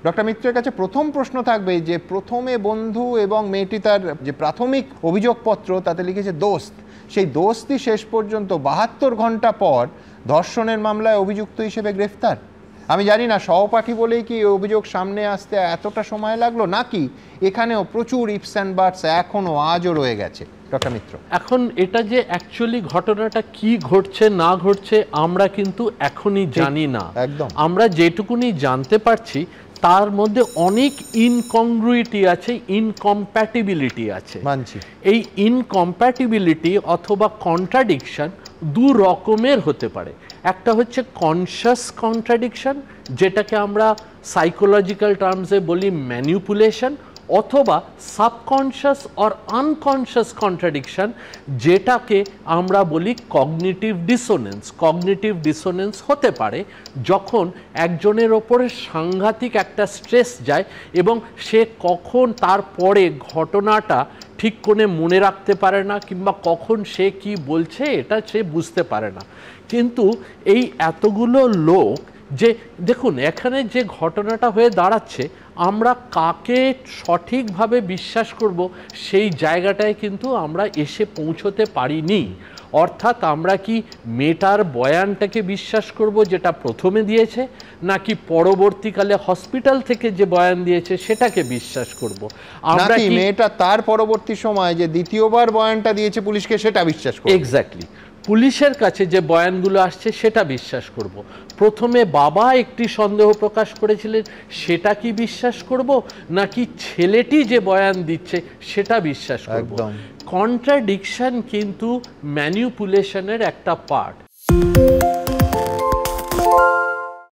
Doctor মিত্রের কাছে প্রথম প্রশ্ন থাকবে যে প্রথমে বন্ধু এবং মেয়েটি তার যে প্রাথমিক অভিযোগপত্র তাতে লিখেছে দোস্ত, সেই দোস্তি শেষ পর্যন্ত 72 ঘন্টা পর ধর্ষণের মামলায় অভিযুক্ত হিসেবে গ্রেফতার। আমি জানি না সহপাঠী বলেই কি অভিযোগ সামনে আসতে এতটা সময় লাগলো, নাকি এখানেও প্রচুর ইফস অ্যান্ড বাটস এখনো আজও রয়ে গেছে? ডক্টর মিত্র, এখন এটা যে অ্যাকচুয়ালি ঘটনাটা কি ঘটছে না ঘটছে আমরা কিন্তু এখনই জানি না। একদম আমরা যেটুকুনি জানতে পারছি তার মধ্যে অনেক ইনকংগ্রুইটি আছে, ইনকম্প্যাটিবিলিটি আছে। এই ইনকম্প্যাটিবিলিটি অথবা কন্ট্রাডিকশন দু রকমের হতে পারে। একটা হচ্ছে কনশাস কন্ট্রাডিকশন, যেটাকে আমরা সাইকোলজিক্যাল টার্মসে বলি ম্যানিপুলেশন, অথবা সাবকনশাস অর আনকনশাস কন্ট্রাডিকশন, যেটাকে আমরা বলি কগনিটিভ ডিসোনেন্স। কগনিটিভ ডিসোনেন্স হতে পারে যখন একজনের ওপরে সাংঘাতিক একটা স্ট্রেস যায় এবং সে কখন তারপরে ঘটনাটা ঠিক করে মনে রাখতে পারে না, কিংবা কখন সে কি বলছে এটা সে বুঝতে পারে না। কিন্তু এই এতগুলো লোক যে দেখুন এখানে যে ঘটনাটা হয়ে দাঁড়াচ্ছে, আমরা কাকে সঠিকভাবে বিশ্বাস করব সেই জায়গাটায় কিন্তু আমরা এসে পৌঁছতে পারিনি। অর্থাৎ আমরা কি মেয়েটার বয়ানটাকে বিশ্বাস করব যেটা প্রথমে দিয়েছে, নাকি পরবর্তীকালে হসপিটাল থেকে যে বয়ান দিয়েছে সেটাকে বিশ্বাস করব? আমরা কি মেয়েটা তার পরবর্তী সময় যে দ্বিতীয়বার বয়ানটা দিয়েছে পুলিশকে সেটা বিশ্বাস করব? এক্স্যাক্টলি, পুলিশের কাছে যে বয়ানগুলো আসছে সেটা বিশ্বাস করব? প্রথমে বাবা একটি সন্দেহ প্রকাশ করেছিলেন সেটা কি বিশ্বাস করব, নাকি ছেলেটি যে বয়ান দিচ্ছে সেটা বিশ্বাস করব? কন্ট্রাডিকশন কিন্তু ম্যানিপুলেশনের একটা পার্ট।